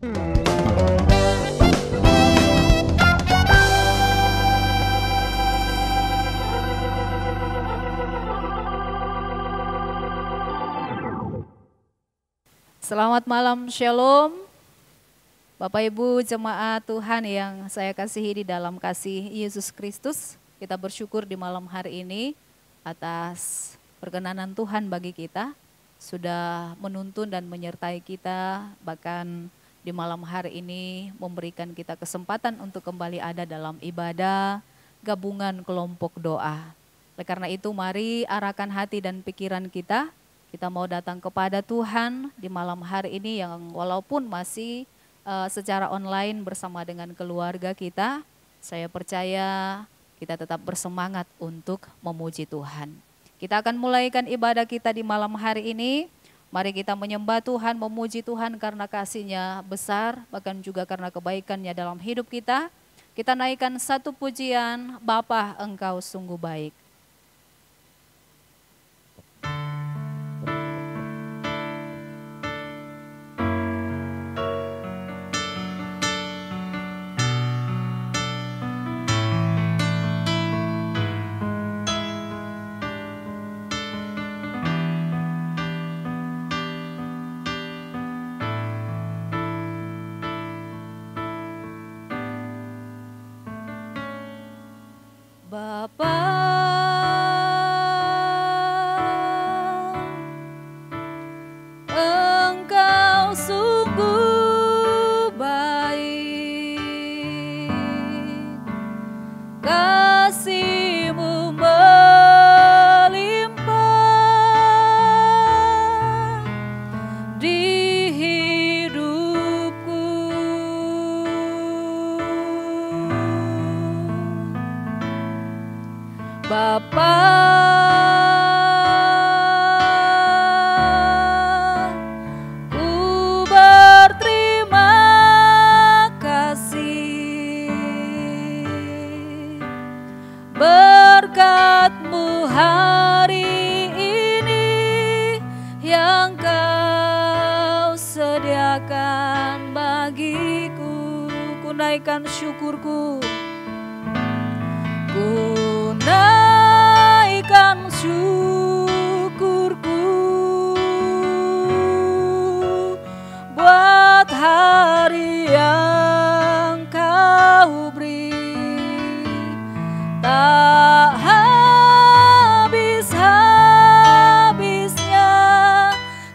Selamat malam, Shalom. Bapak Ibu jemaat Tuhan yang saya kasihi di dalam kasih Yesus Kristus. Kita bersyukur di malam hari ini atas perkenanan Tuhan bagi kita. Sudah menuntun dan menyertai kita, bahkan di malam hari ini memberikan kita kesempatan untuk kembali ada dalam ibadah gabungan kelompok doa. Oleh karena itu mari arahkan hati dan pikiran kita. Kita mau datang kepada Tuhan di malam hari ini yang walaupun masih secara online bersama dengan keluarga kita, saya percaya kita tetap bersemangat untuk memuji Tuhan. Kita akan mulaikan ibadah kita di malam hari ini. Mari kita menyembah Tuhan, memuji Tuhan karena kasih-Nya besar, bahkan juga karena kebaikan-Nya dalam hidup kita. Kita naikkan satu pujian, Bapa Engkau sungguh baik. Bapa, Engkau sungguh baik, kasih-Mu melimpah di hidupku. Bapa, ku berterima kasih, berkat-Mu hari ini yang Kau sediakan bagiku. Ku naikkan syukurku, ku naikkan syukurku buat hari yang Kau beri. Tak habis-habisnya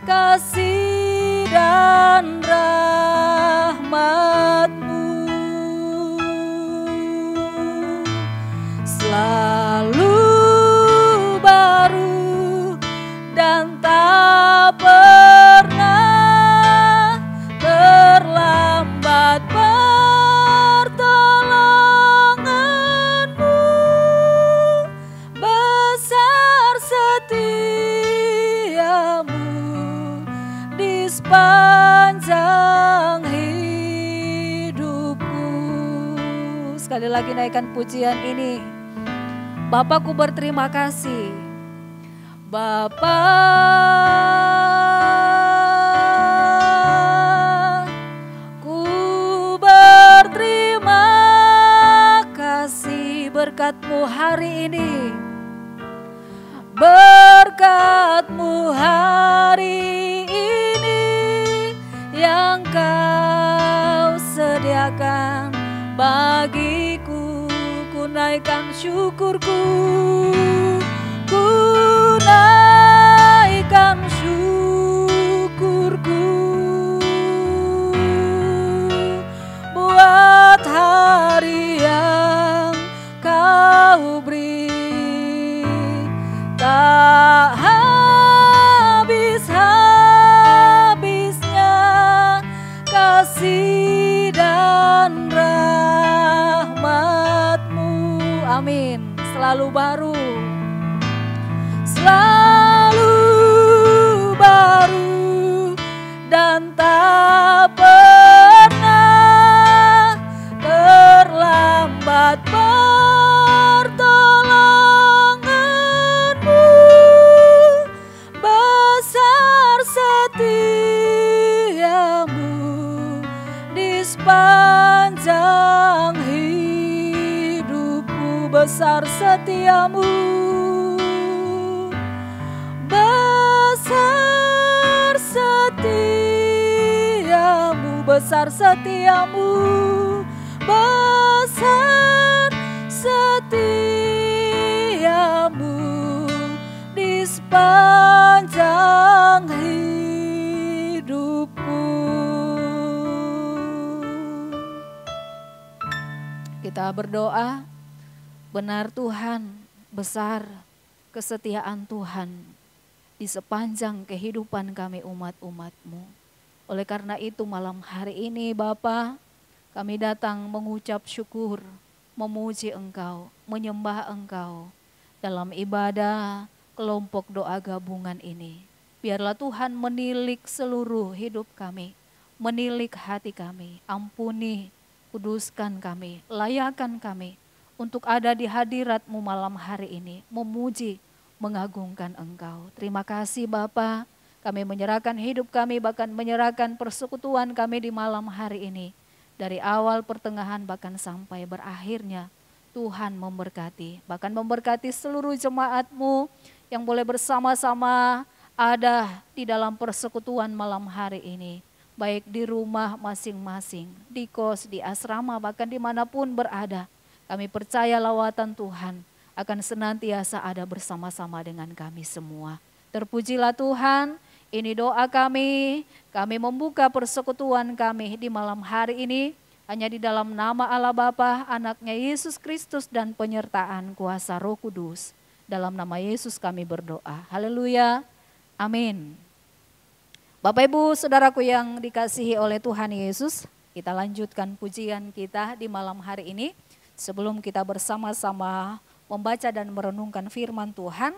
kasih dan rahmat-Mu, selalu baru dan tak pernah terlambat pertolongan-Mu. Besar setia-Mu di sepanjang hidupku. Sekali lagi naikkan pujian ini. Bapakku berterima kasih. Bapa, ku berterima kasih berkat-Mu hari ini. Berkat-Mu hari ini yang Kau sediakan bagiku. Ku naikkan syukurku, ku naikkan syukurku buat hari yang Kau beri. Tak habis-habisnya kasih dan rahmat-Mu. Amin. Selalu baru, selalu besar setiamu, besar setiamu, besar setiamu, besar setiamu di sepanjang hidupku. Kita berdoa, benar Tuhan, besar kesetiaan Tuhan di sepanjang kehidupan kami umat-umat-Mu. Oleh karena itu malam hari ini Bapa, kami datang mengucap syukur, memuji Engkau, menyembah Engkau dalam ibadah kelompok doa gabungan ini. Biarlah Tuhan menilik seluruh hidup kami, menilik hati kami, ampuni, kuduskan kami, layakan kami untuk ada di hadirat-Mu malam hari ini, memuji, mengagungkan Engkau. Terima kasih Bapa, kami menyerahkan hidup kami, bahkan menyerahkan persekutuan kami di malam hari ini. Dari awal, pertengahan, bahkan sampai berakhirnya, Tuhan memberkati, bahkan memberkati seluruh jemaat-Mu yang boleh bersama-sama ada di dalam persekutuan malam hari ini. Baik di rumah masing-masing, di kos, di asrama, bahkan dimanapun berada. Kami percaya lawatan Tuhan akan senantiasa ada bersama-sama dengan kami semua. Terpujilah Tuhan, ini doa kami membuka persekutuan kami di malam hari ini. Hanya di dalam nama Allah Bapa, anaknya Yesus Kristus dan penyertaan kuasa Roh Kudus. Dalam nama Yesus kami berdoa. Haleluya. Amin. Bapak Ibu Saudaraku yang dikasihi oleh Tuhan Yesus, kita lanjutkan pujian kita di malam hari ini. Sebelum kita bersama-sama membaca dan merenungkan firman Tuhan,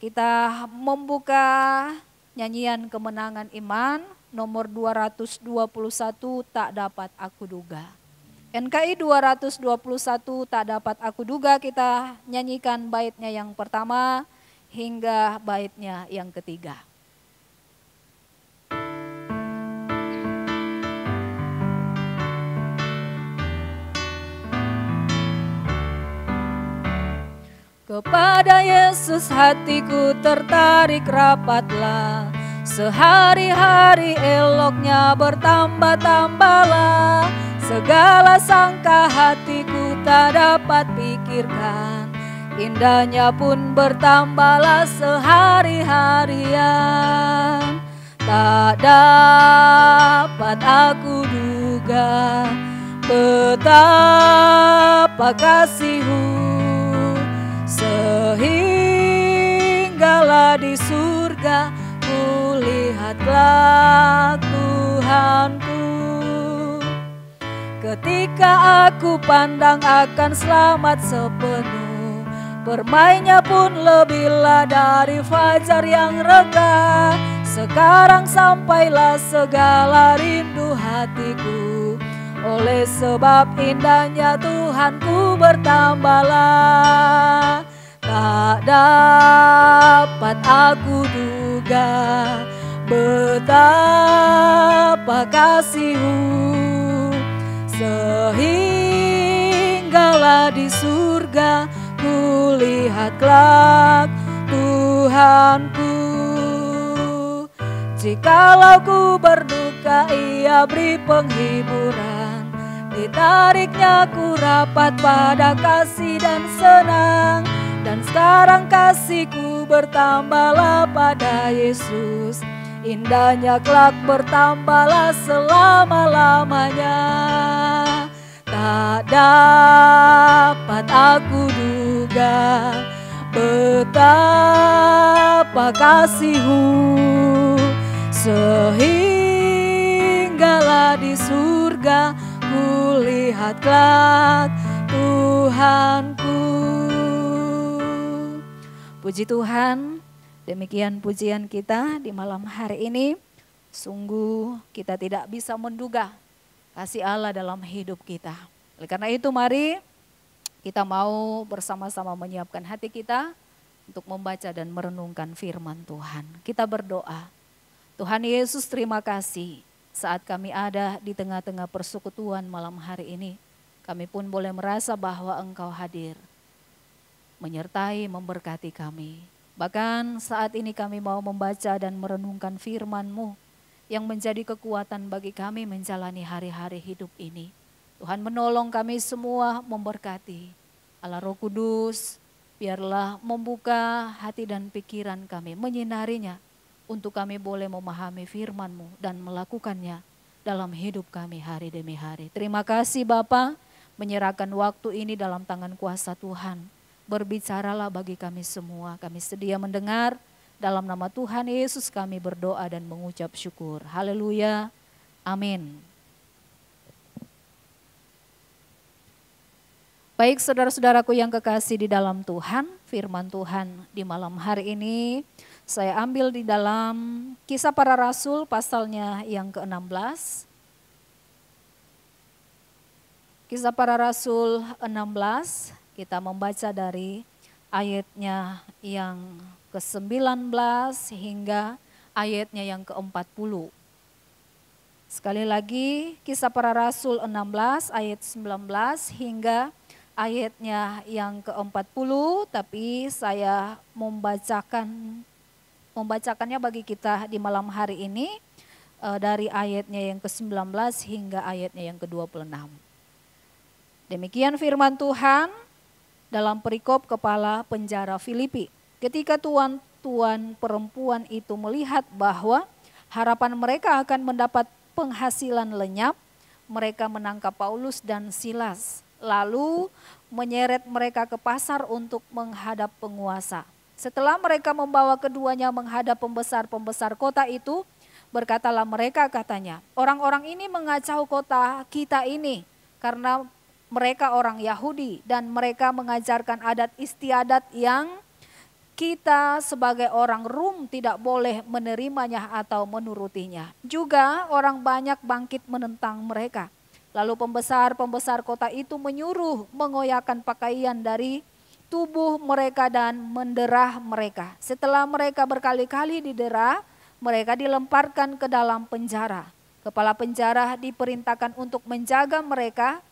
kita membuka nyanyian kemenangan iman nomor 221, tak dapat aku duga. NKI 221, tak dapat aku duga, kita nyanyikan baitnya yang pertama hingga baitnya yang ketiga. Kepada Yesus hatiku tertarik rapatlah, sehari-hari eloknya bertambah-tambahlah. Segala sangka hatiku tak dapat pikirkan, indahnya pun bertambahlah sehari-harian. Tak dapat aku duga betapa kasih-Mu, sehinggalah di surga kulihat kelak Tuhanku. Ketika aku pandang akan selamat sepenuh, bermainnya pun lebihlah dari fajar yang reda. Sekarang sampailah segala rindu hatiku, oleh sebab indahnya Tuhanku bertambahlah. Tak dapat aku duga betapa kasih-Mu, sehinggalah di surga kulihat kelak Tuhanku. Jikalau ku berduka, Ia beri penghiburan, ditariknya ku rapat pada kasih dan senang. Dan sekarang kasihku bertambahlah pada Yesus, indahnya kelak bertambahlah selama-lamanya. Tak dapat aku duga betapa kasih-Mu, sehinggalah di surga kulihat kelak Tuhanku. Puji Tuhan, demikian pujian kita di malam hari ini. Sungguh kita tidak bisa menduga kasih Allah dalam hidup kita. Oleh karena itu mari kita mau bersama-sama menyiapkan hati kita untuk membaca dan merenungkan firman Tuhan. Kita berdoa. Tuhan Yesus, terima kasih saat kami ada di tengah-tengah persekutuan malam hari ini. Kami pun boleh merasa bahwa Engkau hadir. menyertai, memberkati kami. Bahkan saat ini kami mau membaca dan merenungkan firman-Mu yang menjadi kekuatan bagi kami menjalani hari-hari hidup ini. Tuhan menolong kami semua, memberkati. Allah Roh Kudus, biarlah membuka hati dan pikiran kami, menyinarinya untuk kami boleh memahami firman-Mu dan melakukannya dalam hidup kami hari demi hari. Terima kasih Bapa, menyerahkan waktu ini dalam tangan kuasa Tuhan. Berbicaralah bagi kami semua, kami sedia mendengar. Dalam nama Tuhan Yesus kami berdoa dan mengucap syukur. Haleluya, amin. Baik saudara-saudaraku yang kekasih di dalam Tuhan, firman Tuhan di malam hari ini saya ambil di dalam Kisah Para Rasul pasalnya yang ke-16. Kisah Para Rasul 16, kita membaca dari ayatnya yang ke-19 hingga ayatnya yang ke-40. Sekali lagi, Kisah Para Rasul 16 ayat 19 hingga ayatnya yang ke-40, tapi saya membacakannya bagi kita di malam hari ini dari ayatnya yang ke-19 hingga ayatnya yang ke-26. Demikian firman Tuhan dalam perikop kepala penjara Filipi. Ketika tuan-tuan perempuan itu melihat bahwa harapan mereka akan mendapat penghasilan lenyap, mereka menangkap Paulus dan Silas, lalu menyeret mereka ke pasar untuk menghadap penguasa. Setelah mereka membawa keduanya menghadap pembesar-pembesar kota itu, berkatalah mereka katanya, orang-orang ini mengacau kota kita ini karena mereka orang Yahudi dan mereka mengajarkan adat istiadat yang kita sebagai orang Rum tidak boleh menerimanya atau menurutinya. Juga orang banyak bangkit menentang mereka. Lalu pembesar-pembesar kota itu menyuruh mengoyakkan pakaian dari tubuh mereka dan menderah mereka. Setelah mereka berkali-kali didera, mereka dilemparkan ke dalam penjara. Kepala penjara diperintahkan untuk menjaga mereka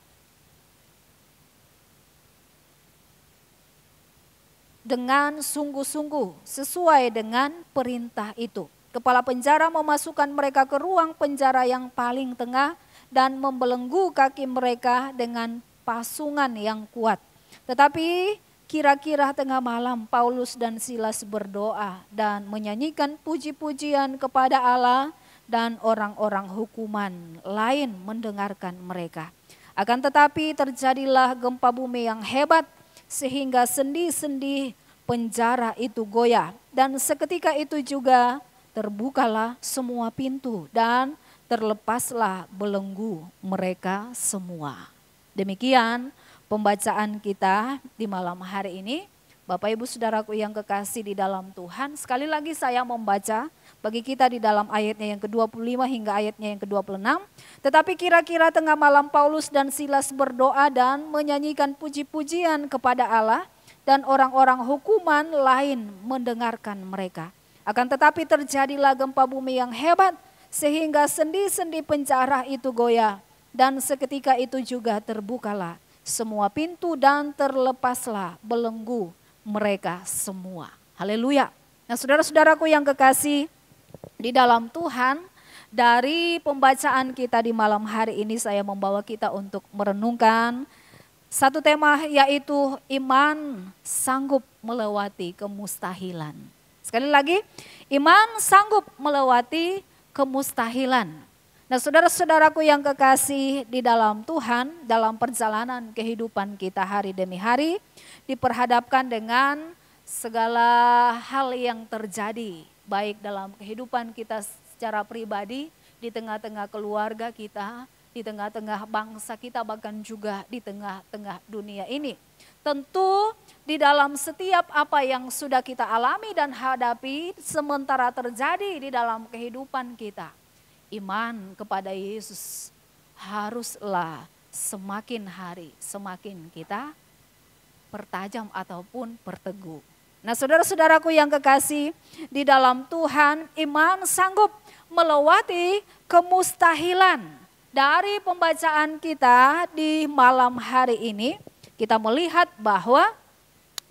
dengan sungguh-sungguh sesuai dengan perintah itu. Kepala penjara memasukkan mereka ke ruang penjara yang paling tengah dan membelenggu kaki mereka dengan pasungan yang kuat. Tetapi kira-kira tengah malam Paulus dan Silas berdoa dan menyanyikan puji-pujian kepada Allah dan orang-orang hukuman lain mendengarkan mereka. Akan tetapi terjadilah gempa bumi yang hebat sehingga sendi-sendi penjara itu goyah. Dan seketika itu juga terbukalah semua pintu dan terlepaslah belenggu mereka semua. Demikian pembacaan kita di malam hari ini. Bapak Ibu Saudaraku yang kekasih di dalam Tuhan, sekali lagi saya membaca bagi kita di dalam ayatnya yang ke-25 hingga ayatnya yang ke-26. Tetapi kira-kira tengah malam Paulus dan Silas berdoa dan menyanyikan puji-pujian kepada Allah dan orang-orang hukuman lain mendengarkan mereka. Akan tetapi terjadilah gempa bumi yang hebat sehingga sendi-sendi penjara itu goyah dan seketika itu juga terbukalah semua pintu dan terlepaslah belenggu mereka semua. Haleluya. Nah saudara-saudaraku yang kekasih di dalam Tuhan, dari pembacaan kita di malam hari ini saya membawa kita untuk merenungkan satu tema, yaitu iman sanggup melewati kemustahilan. Sekali lagi, iman sanggup melewati kemustahilan. Nah saudara-saudaraku yang kekasih di dalam Tuhan, dalam perjalanan kehidupan kita hari demi hari, diperhadapkan dengan segala hal yang terjadi, baik dalam kehidupan kita secara pribadi, di tengah-tengah keluarga kita, di tengah-tengah bangsa kita, bahkan juga di tengah-tengah dunia ini. Tentu di dalam setiap apa yang sudah kita alami dan hadapi sementara terjadi di dalam kehidupan kita, iman kepada Yesus haruslah semakin hari semakin kita pertajam ataupun perteguh. Nah saudara-saudaraku yang kekasih di dalam Tuhan, iman sanggup melewati kemustahilan. Dari pembacaan kita di malam hari ini, kita melihat bahwa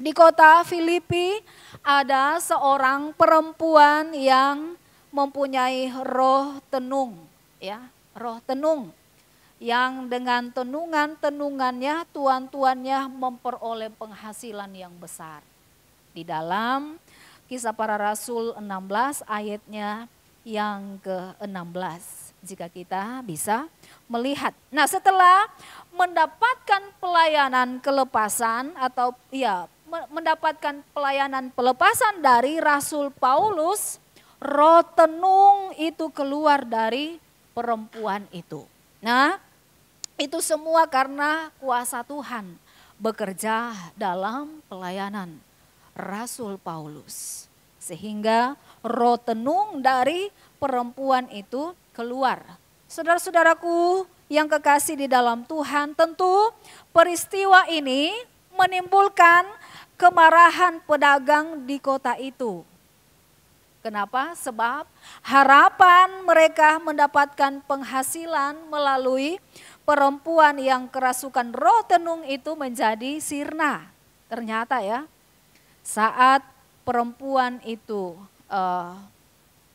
Di kota Filipi ada seorang perempuan yang mempunyai roh tenung, ya, roh tenung yang dengan tenungannya tuan-tuannya memperoleh penghasilan yang besar. Di dalam Kisah Para Rasul 16 ayatnya yang ke-16. Jika kita bisa melihat. Nah, setelah mendapatkan pelayanan kelepasan atau mendapatkan pelayanan pelepasan dari Rasul Paulus, roh tenung itu keluar dari perempuan itu. Nah, itu semua karena kuasa Tuhan bekerja dalam pelayanan Rasul Paulus. Sehingga roh tenung dari perempuan itu keluar. Saudara-saudaraku yang kekasih di dalam Tuhan, tentu peristiwa ini menimbulkan kemarahan pedagang di kota itu. Kenapa? Sebab harapan mereka mendapatkan penghasilan melalui perempuan yang kerasukan roh tenung itu menjadi sirna. Ternyata ya, saat perempuan itu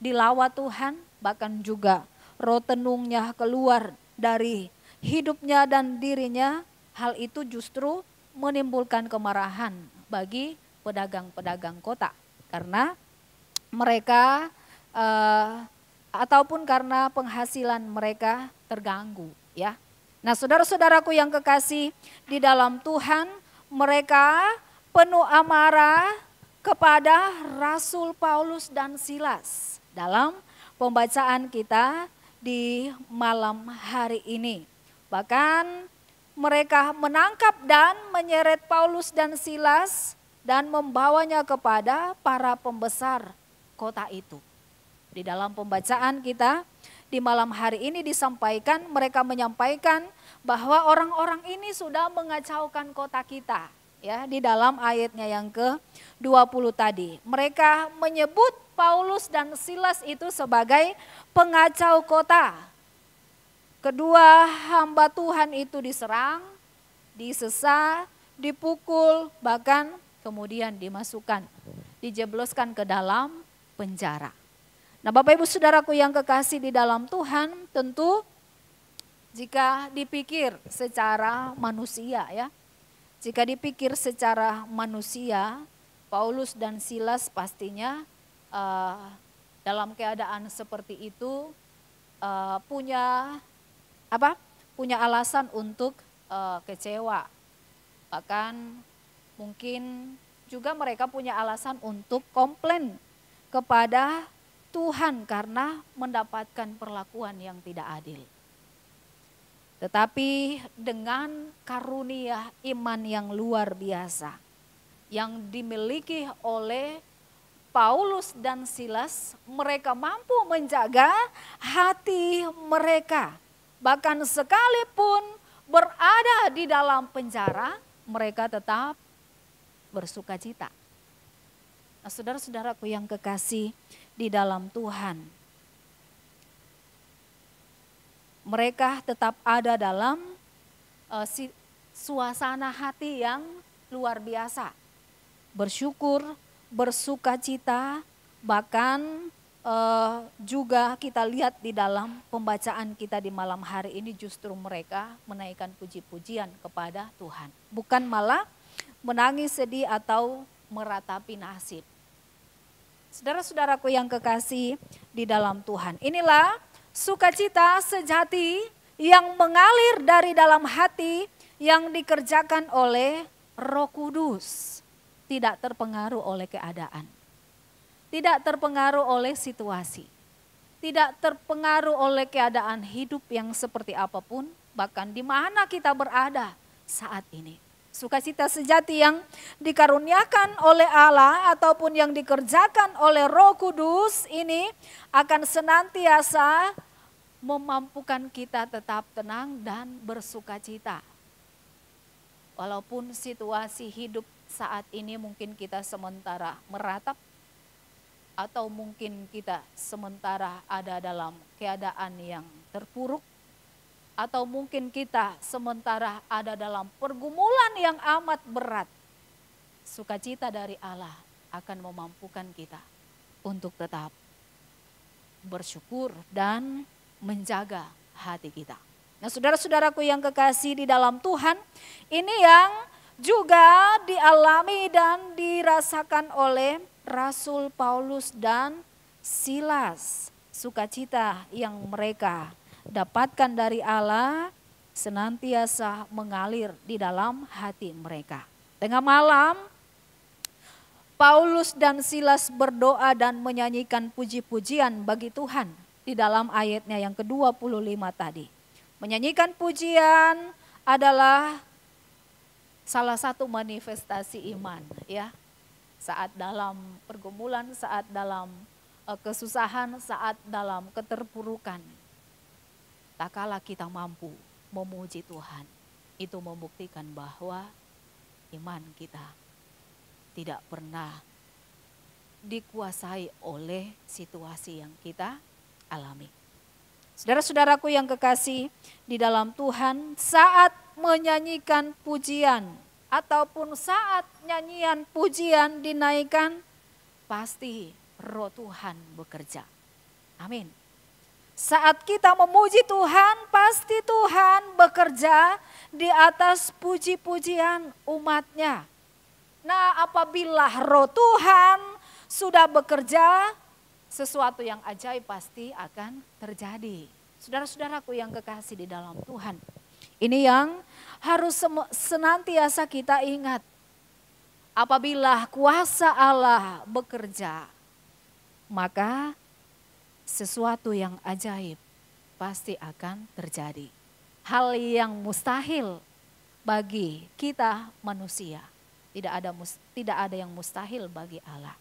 dilawat Tuhan, bahkan juga roh tenungnya keluar dari hidupnya dan dirinya, hal itu justru menimbulkan kemarahan bagi pedagang-pedagang kota. Karena mereka ataupun karena penghasilan mereka terganggu, ya. Nah, saudara-saudaraku yang kekasih di dalam Tuhan, mereka penuh amarah kepada Rasul Paulus dan Silas dalam pembacaan kita di malam hari ini. Bahkan mereka menangkap dan menyeret Paulus dan Silas dan membawanya kepada para pembesar kota itu. Di dalam pembacaan kita di malam hari ini disampaikan, mereka menyampaikan bahwa orang-orang ini sudah mengacaukan kota kita. Ya, di dalam ayatnya yang ke-20 tadi. Mereka menyebut Paulus dan Silas itu sebagai pengacau kota. Kedua hamba Tuhan itu diserang, disesat, dipukul, bahkan kemudian dimasukkan, dijebloskan ke dalam penjara. Nah, Bapak Ibu Saudaraku yang kekasih di dalam Tuhan, tentu jika dipikir secara manusia ya, jika dipikir secara manusia, Paulus dan Silas pastinya dalam keadaan seperti itu punya alasan untuk kecewa. Bahkan mungkin juga mereka punya alasan untuk komplain kepada Tuhan karena mendapatkan perlakuan yang tidak adil. Tetapi dengan karunia iman yang luar biasa yang dimiliki oleh Paulus dan Silas, mereka mampu menjaga hati mereka. Bahkan sekalipun berada di dalam penjara, mereka tetap bersukacita. Nah, saudara-saudaraku yang kekasih di dalam Tuhan, mereka tetap ada dalam suasana hati yang luar biasa. Bersyukur, bersukacita, bahkan juga kita lihat di dalam pembacaan kita di malam hari ini justru mereka menaikkan puji-pujian kepada Tuhan. Bukan malah menangis sedih atau meratapi nasib. Saudara-saudaraku yang kekasih di dalam Tuhan, inilah sukacita sejati yang mengalir dari dalam hati yang dikerjakan oleh Roh Kudus. Tidak terpengaruh oleh keadaan. Tidak terpengaruh oleh situasi. Tidak terpengaruh oleh keadaan hidup yang seperti apapun. Bahkan di mana kita berada saat ini. Sukacita sejati yang dikaruniakan oleh Allah ataupun yang dikerjakan oleh Roh Kudus ini akan senantiasa memampukan kita tetap tenang dan bersukacita. Walaupun situasi hidup saat ini mungkin kita sementara meratap atau mungkin kita sementara ada dalam keadaan yang terpuruk, atau mungkin kita sementara ada dalam pergumulan yang amat berat. sukacita dari Allah akan memampukan kita untuk tetap bersyukur dan menjaga hati kita. Nah, saudara-saudaraku yang kekasih di dalam Tuhan, ini yang juga dialami dan dirasakan oleh Rasul Paulus dan Silas. Sukacita yang mereka dapatkan dari Allah senantiasa mengalir di dalam hati mereka. Tengah malam, Paulus dan Silas berdoa dan menyanyikan puji-pujian bagi Tuhan di dalam ayatnya yang ke-25 tadi. Menyanyikan pujian adalah salah satu manifestasi iman, ya. Saat dalam pergumulan, saat dalam kesusahan, saat dalam keterpurukan, tak kala kita mampu memuji Tuhan, itu membuktikan bahwa iman kita tidak pernah dikuasai oleh situasi yang kita alami. Saudara-saudaraku yang kekasih di dalam Tuhan, saat menyanyikan pujian ataupun saat nyanyian pujian dinaikkan, pasti Roh Tuhan bekerja. Amin. Saat kita memuji Tuhan, pasti Tuhan bekerja di atas puji-pujian umatnya. Nah, apabila Roh Tuhan sudah bekerja, sesuatu yang ajaib pasti akan terjadi. Saudara-saudaraku yang kekasih di dalam Tuhan, ini yang harus senantiasa kita ingat. Apabila kuasa Allah bekerja, maka sesuatu yang ajaib pasti akan terjadi. Hal yang mustahil bagi kita manusia. Tidak ada yang mustahil bagi Allah.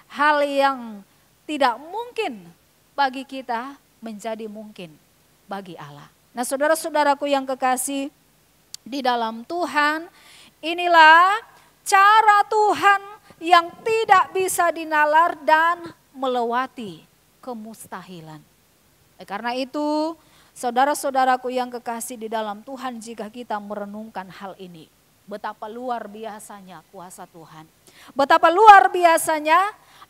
Hal yang tidak mungkin bagi kita menjadi mungkin bagi Allah. Nah, saudara-saudaraku yang kekasih di dalam Tuhan, inilah cara Tuhan yang tidak bisa dinalar dan melewati kemustahilan. Karena itu, saudara-saudaraku yang kekasih di dalam Tuhan, jika kita merenungkan hal ini, betapa luar biasanya kuasa Tuhan. Betapa luar biasanya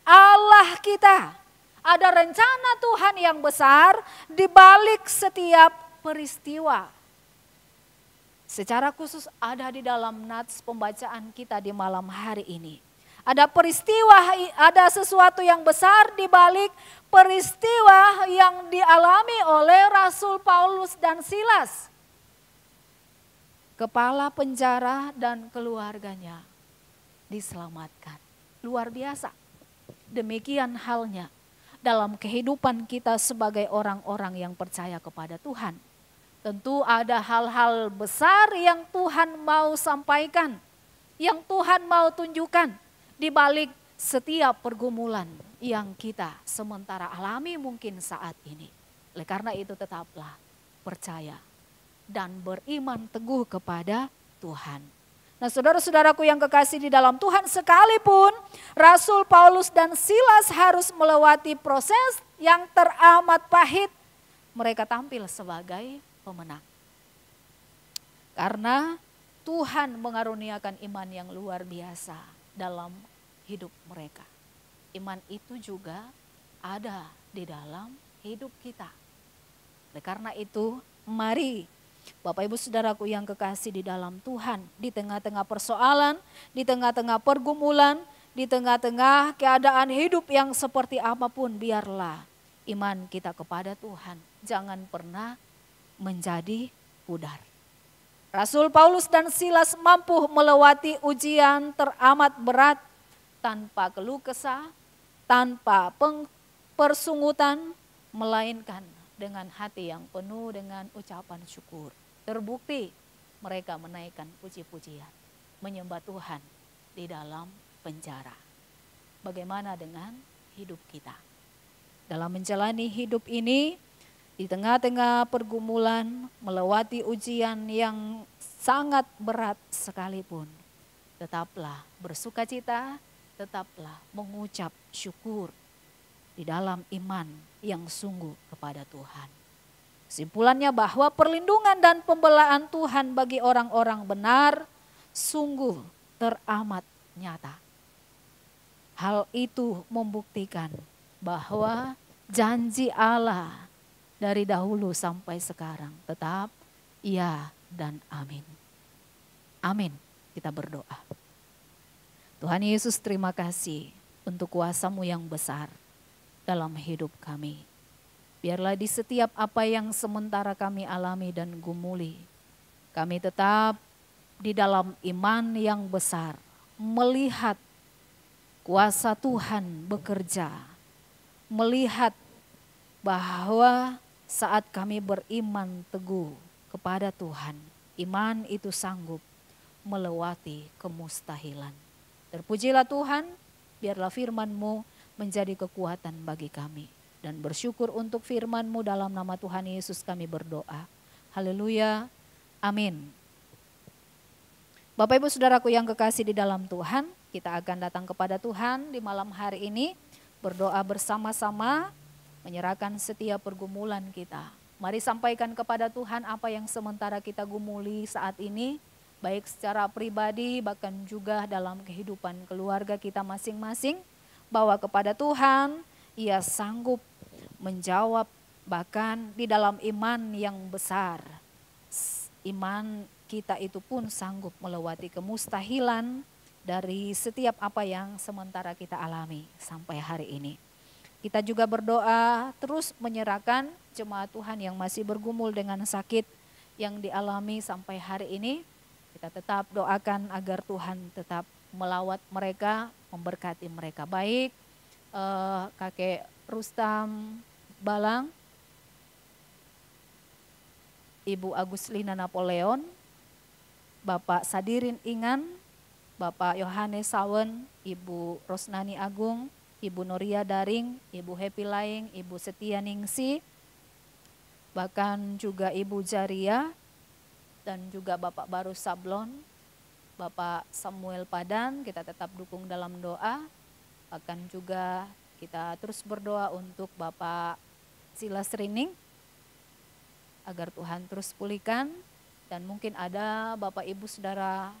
Allah kita. Ada rencana Tuhan yang besar di balik setiap peristiwa. Secara khusus ada di dalam nats pembacaan kita di malam hari ini. Ada peristiwa, ada sesuatu yang besar di balik peristiwa yang dialami oleh Rasul Paulus dan Silas. Kepala penjara dan keluarganya diselamatkan. Luar biasa. Demikian halnya dalam kehidupan kita sebagai orang-orang yang percaya kepada Tuhan. Tentu ada hal-hal besar yang Tuhan mau sampaikan, yang Tuhan mau tunjukkan di balik setiap pergumulan yang kita sementara alami mungkin saat ini. Oleh karena itu tetaplah percaya dan beriman teguh kepada Tuhan. Nah, saudara-saudaraku yang kekasih di dalam Tuhan, sekalipun Rasul Paulus dan Silas harus melewati proses yang teramat pahit, mereka tampil sebagai pemenang. Karena Tuhan mengaruniakan iman yang luar biasa dalam hidup mereka. Iman itu juga ada di dalam hidup kita. Oleh karena itu, mari Bapak Ibu Saudaraku yang kekasih di dalam Tuhan, di tengah-tengah persoalan, di tengah-tengah pergumulan, di tengah-tengah keadaan hidup yang seperti apapun, biarlah iman kita kepada Tuhan jangan pernah menjadi pudar. Rasul Paulus dan Silas mampu melewati ujian teramat berat tanpa keluh kesah, tanpa persungutan, melainkan dengan hati yang penuh dengan ucapan syukur. Terbukti mereka menaikkan puji-pujian, menyembah Tuhan di dalam penjara. Bagaimana dengan hidup kita? Dalam menjalani hidup ini, di tengah-tengah pergumulan, melewati ujian yang sangat berat sekalipun, tetaplah bersukacita, tetaplah mengucap syukur di dalam iman yang sungguh kepada Tuhan. Kesimpulannya bahwa perlindungan dan pembelaan Tuhan bagi orang-orang benar sungguh teramat nyata. Hal itu membuktikan bahwa janji Allah dari dahulu sampai sekarang tetap iya dan amin. Amin. Kita berdoa. Tuhan Yesus, terima kasih untuk kuasa-Mu yang besar dalam hidup kami. Biarlah di setiap apa yang sementara kami alami dan gumuli, kami tetap di dalam iman yang besar, melihat kuasa Tuhan bekerja, melihat bahwa saat kami beriman teguh kepada Tuhan, iman itu sanggup melewati kemustahilan. Terpujilah Tuhan, biarlah firman-Mu menjadi kekuatan bagi kami. Dan bersyukur untuk firman-Mu, dalam nama Tuhan Yesus kami berdoa. Haleluya, amin. Bapak Ibu Saudaraku yang kekasih di dalam Tuhan, kita akan datang kepada Tuhan di malam hari ini, berdoa bersama-sama, menyerahkan setiap pergumulan kita. Mari sampaikan kepada Tuhan apa yang sementara kita gumuli saat ini, baik secara pribadi bahkan juga dalam kehidupan keluarga kita masing-masing, bahwa kepada Tuhan Ia sanggup menjawab bahkan di dalam iman yang besar. Iman kita itu pun sanggup melewati kemustahilan dari setiap apa yang sementara kita alami sampai hari ini. Kita juga berdoa terus menyerahkan jemaat Tuhan yang masih bergumul dengan sakit yang dialami sampai hari ini. Kita tetap doakan agar Tuhan tetap melawat mereka, memberkati mereka. Baik Kakek Rustam Balang, Ibu Aguslina Napoleon, Bapak Sadirin Ingan, Bapak Yohanes Sawen, Ibu Rosnani Agung, Ibu Noria Daring, Ibu Happy Laing, Ibu Setia Ningsi, bahkan juga Ibu Jaria, dan juga Bapak Baru Sablon, Bapak Samuel Padan, kita tetap dukung dalam doa. Bahkan juga kita terus berdoa untuk Bapak Silas Rining, agar Tuhan terus pulihkan. Dan mungkin ada Bapak Ibu Saudara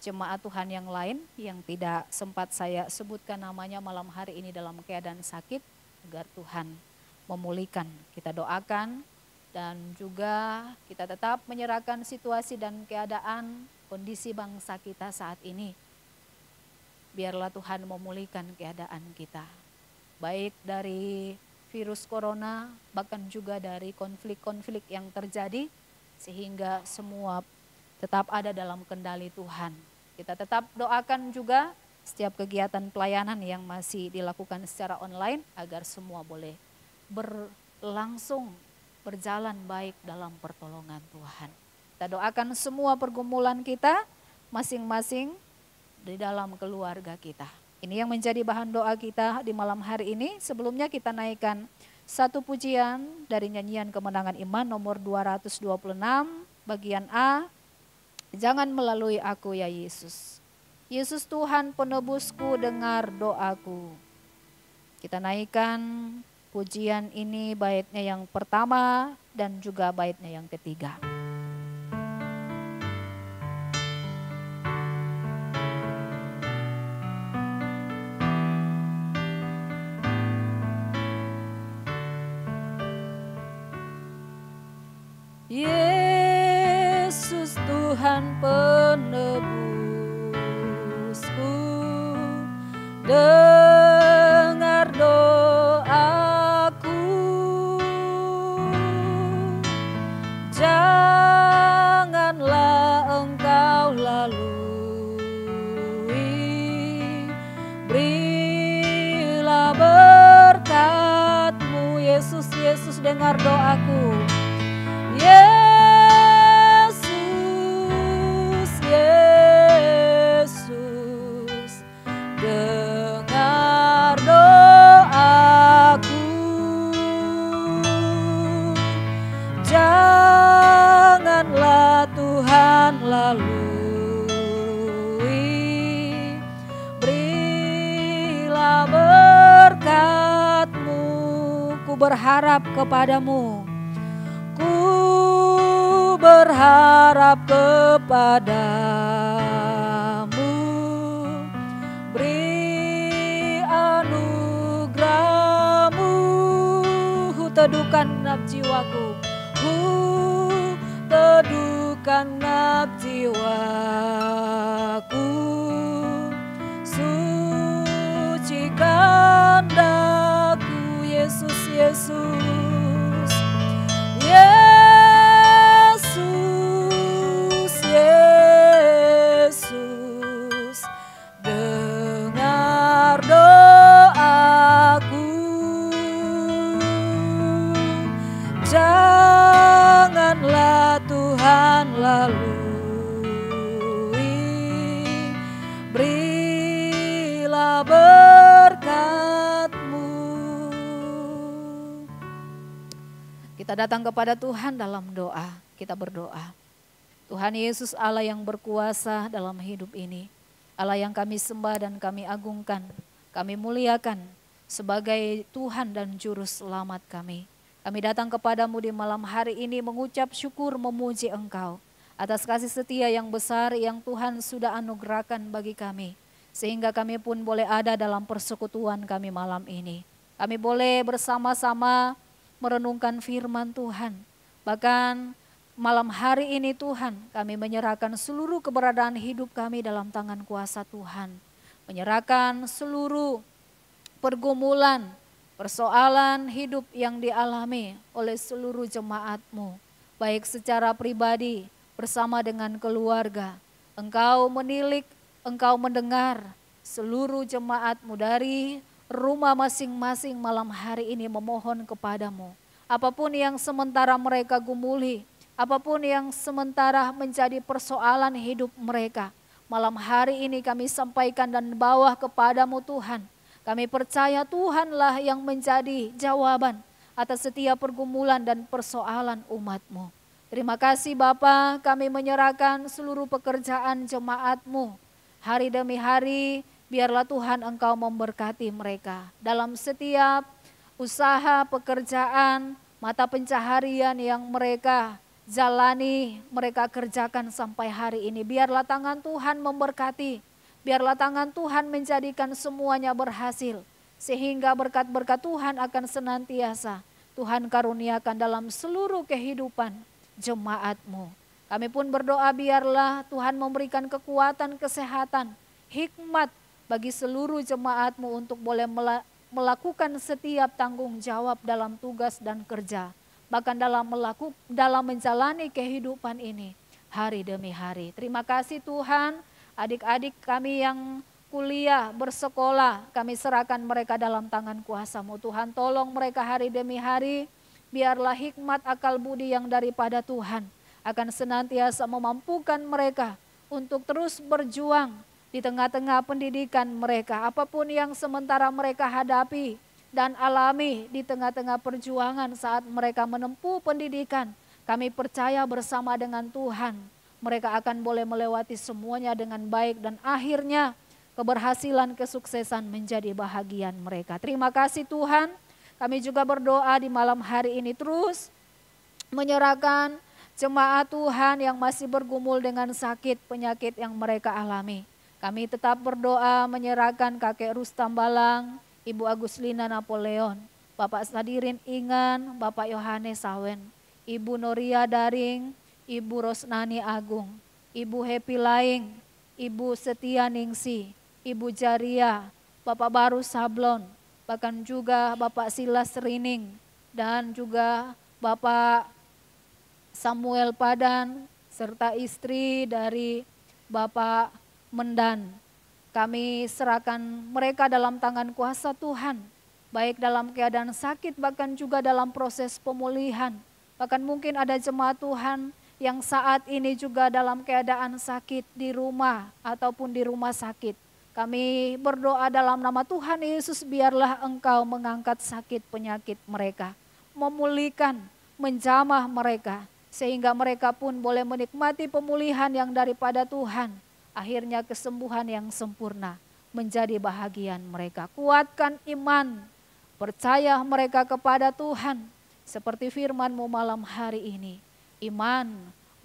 jemaat Tuhan yang lain yang tidak sempat saya sebutkan namanya malam hari ini dalam keadaan sakit, agar Tuhan memulihkan. Kita doakan dan juga kita tetap menyerahkan situasi dan keadaan kondisi bangsa kita saat ini. Biarlah Tuhan memulihkan keadaan kita, baik dari virus corona, bahkan juga dari konflik-konflik yang terjadi, sehingga semua tetap ada dalam kendali Tuhan. Kita tetap doakan juga setiap kegiatan pelayanan yang masih dilakukan secara online, agar semua boleh berlangsung, berjalan baik dalam pertolongan Tuhan. Kita doakan semua pergumulan kita masing-masing di dalam keluarga kita. Ini yang menjadi bahan doa kita di malam hari ini. Sebelumnya kita naikkan satu pujian dari nyanyian Kemenangan Iman nomor 226 bagian A. Jangan melalui aku ya Yesus. Yesus Tuhan penebusku, dengar doaku. Kita naikkan pujian ini, baitnya yang pertama dan juga baitnya yang ketiga. Yesus Tuhan penebusku, dengar doaku. Janganlah engkau lalui, berilah berkat-Mu. Yesus, Yesus dengar doaku. Yesus, Yesus, dengar doaku. Janganlah Tuhan lalui, berilah berkat-Mu. Ku berharap kepadamu, berharap kepadamu, teduhkan genap jiwaku. Teduhkan genap jiwaku. Sucikan daku Yesus, Yesus. Yesus, Yesus. Dengar doaku. Janganlah Tuhan lalui, berilah berkat-Mu. Kita datang kepada Tuhan dalam doa, kita berdoa. Tuhan Yesus, Allah yang berkuasa dalam hidup ini, Allah yang kami sembah dan kami agungkan, kami muliakan sebagai Tuhan dan Juru Selamat kami. Kami datang kepadamu di malam hari ini mengucap syukur, memuji Engkau atas kasih setia yang besar yang Tuhan sudah anugerahkan bagi kami. Sehingga kami pun boleh ada dalam persekutuan kami malam ini. Kami boleh bersama-sama merenungkan firman Tuhan. Bahkan malam hari ini Tuhan, kami menyerahkan seluruh keberadaan hidup kami dalam tangan kuasa Tuhan. Menyerahkan seluruh pergumulan, persoalan hidup yang dialami oleh seluruh jemaat-Mu, baik secara pribadi bersama dengan keluarga. Engkau menilik, Engkau mendengar seluruh jemaat-Mu dari rumah masing-masing malam hari ini memohon kepadamu. Apapun yang sementara mereka gumuli, apapun yang sementara menjadi persoalan hidup mereka, malam hari ini kami sampaikan dan bawa kepadamu Tuhan. Kami percaya Tuhanlah yang menjadi jawaban atas setiap pergumulan dan persoalan umat-Mu. Terima kasih Bapa, kami menyerahkan seluruh pekerjaan jemaat-Mu. Hari demi hari, biarlah Tuhan Engkau memberkati mereka. Dalam setiap usaha, pekerjaan, mata pencaharian yang mereka jalani, mereka kerjakan sampai hari ini. Biarlah tangan Tuhan memberkati. Biarlah tangan Tuhan menjadikan semuanya berhasil. Sehingga berkat-berkat Tuhan akan senantiasa Tuhan karuniakan dalam seluruh kehidupan jemaat-Mu. Kami pun berdoa biarlah Tuhan memberikan kekuatan, kesehatan, hikmat bagi seluruh jemaat-Mu untuk boleh melakukan setiap tanggung jawab dalam tugas dan kerja. Bahkan dalam menjalani kehidupan ini hari demi hari. Terima kasih Tuhan. Adik-adik kami yang kuliah, bersekolah, kami serahkan mereka dalam tangan kuasa-Mu. Tuhan tolong mereka hari demi hari, biarlah hikmat akal budi yang daripada Tuhan akan senantiasa memampukan mereka untuk terus berjuang di tengah-tengah pendidikan mereka. Apapun yang sementara mereka hadapi dan alami di tengah-tengah perjuangan saat mereka menempuh pendidikan, kami percaya bersama dengan Tuhan, mereka akan boleh melewati semuanya dengan baik dan akhirnya keberhasilan, kesuksesan menjadi bahagian mereka. Terima kasih Tuhan. Kami juga berdoa di malam hari ini terus menyerahkan jemaat Tuhan yang masih bergumul dengan sakit, penyakit yang mereka alami. Kami tetap berdoa menyerahkan Kakek Rustam Balang, Ibu Aguslina Napoleon, Bapak Sadirin Ingan, Bapak Yohanes Sawen, Ibu Noria Daring, Ibu Rosnani Agung, Ibu Happy Laing, Ibu Setia Ningsi, Ibu Jaria, Bapak Baru Sablon, bahkan juga Bapak Silas Rining, dan juga Bapak Samuel Padan, serta istri dari Bapak Mendan. Kami serahkan mereka dalam tangan kuasa Tuhan, baik dalam keadaan sakit, bahkan juga dalam proses pemulihan. Bahkan mungkin ada jemaat Tuhan yang saat ini juga dalam keadaan sakit di rumah ataupun di rumah sakit. Kami berdoa dalam nama Tuhan Yesus, biarlah Engkau mengangkat sakit penyakit mereka, memulihkan, menjamah mereka, sehingga mereka pun boleh menikmati pemulihan yang daripada Tuhan. Akhirnya kesembuhan yang sempurna menjadi bahagian mereka. Kuatkan iman, percaya mereka kepada Tuhan, seperti firman-Mu malam hari ini. Iman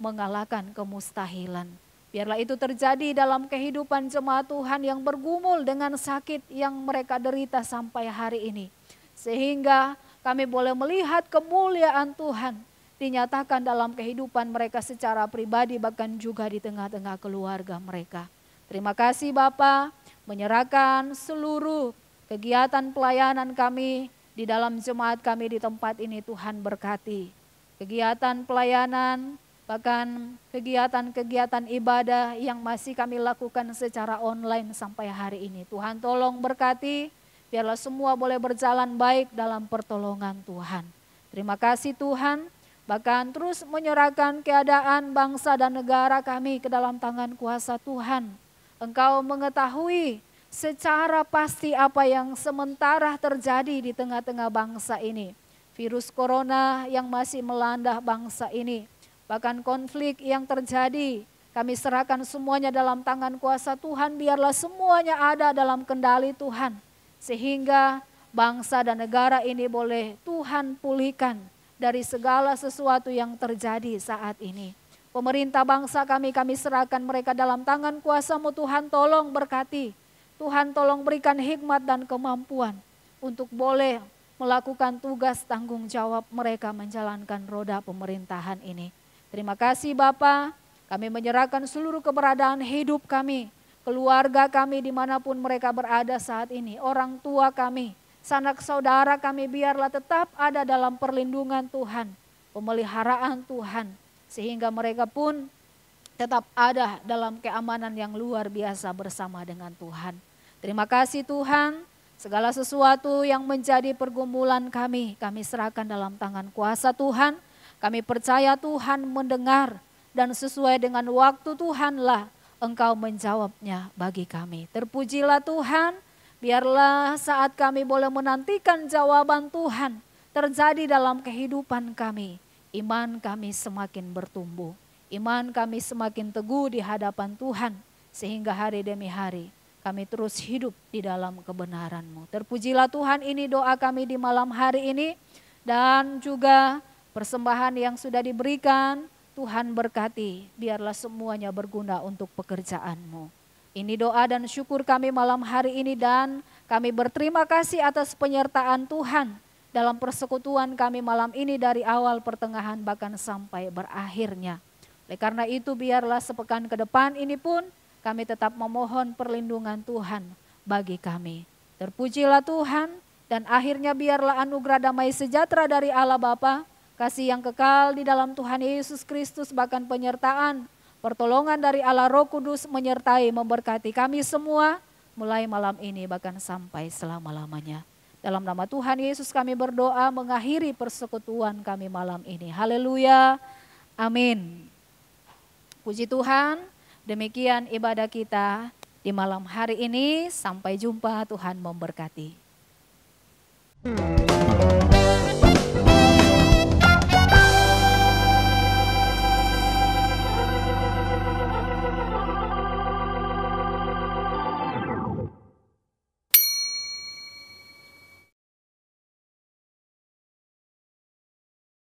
mengalahkan kemustahilan. Biarlah itu terjadi dalam kehidupan jemaat Tuhan yang bergumul dengan sakit yang mereka derita sampai hari ini. Sehingga kami boleh melihat kemuliaan Tuhan dinyatakan dalam kehidupan mereka secara pribadi, bahkan juga di tengah-tengah keluarga mereka. Terima kasih Bapa, menyerahkan seluruh kegiatan pelayanan kami di dalam jemaat kami di tempat ini, Tuhan berkati. Kegiatan pelayanan, bahkan kegiatan-kegiatan ibadah yang masih kami lakukan secara online sampai hari ini. Tuhan tolong berkati, biarlah semua boleh berjalan baik dalam pertolongan Tuhan. Terima kasih Tuhan, bahkan terus menyerahkan keadaan bangsa dan negara kami ke dalam tangan kuasa Tuhan. Engkau mengetahui secara pasti apa yang sementara terjadi di tengah-tengah bangsa ini. Virus corona yang masih melanda bangsa ini, bahkan konflik yang terjadi, kami serahkan semuanya dalam tangan kuasa Tuhan. Biarlah semuanya ada dalam kendali Tuhan, sehingga bangsa dan negara ini boleh Tuhan pulihkan dari segala sesuatu yang terjadi saat ini. Pemerintah bangsa kami serahkan mereka dalam tangan kuasa-Mu. Tuhan tolong berkati, Tuhan tolong berikan hikmat dan kemampuan untuk boleh melakukan tugas tanggung jawab mereka menjalankan roda pemerintahan ini. Terima kasih Bapa, kami menyerahkan seluruh keberadaan hidup kami, keluarga kami dimanapun mereka berada saat ini, orang tua kami, sanak saudara kami, biarlah tetap ada dalam perlindungan Tuhan, pemeliharaan Tuhan, sehingga mereka pun tetap ada dalam keamanan yang luar biasa bersama dengan Tuhan. Terima kasih Tuhan, segala sesuatu yang menjadi pergumulan kami serahkan dalam tangan kuasa Tuhan. Kami percaya Tuhan mendengar dan sesuai dengan waktu Tuhanlah Engkau menjawabnya bagi kami. Terpujilah Tuhan, biarlah saat kami boleh menantikan jawaban Tuhan terjadi dalam kehidupan kami, iman kami semakin bertumbuh, iman kami semakin teguh di hadapan Tuhan, sehingga hari demi hari kami terus hidup di dalam kebenaran-Mu. Terpujilah Tuhan, ini doa kami di malam hari ini, dan juga persembahan yang sudah diberikan, Tuhan berkati, biarlah semuanya berguna untuk pekerjaan-Mu. Ini doa dan syukur kami malam hari ini, dan kami berterima kasih atas penyertaan Tuhan dalam persekutuan kami malam ini dari awal, pertengahan, bahkan sampai berakhirnya. Oleh karena itu biarlah sepekan ke depan ini pun kami tetap memohon perlindungan Tuhan bagi kami. Terpujilah Tuhan, dan akhirnya biarlah anugerah damai sejahtera dari Allah Bapa, kasih yang kekal di dalam Tuhan Yesus Kristus, bahkan penyertaan, pertolongan dari Allah Roh Kudus menyertai memberkati kami semua mulai malam ini bahkan sampai selama-lamanya. Dalam nama Tuhan Yesus kami berdoa mengakhiri persekutuan kami malam ini. Haleluya, amin. Puji Tuhan, demikian ibadah kita di malam hari ini. Sampai jumpa, Tuhan memberkati.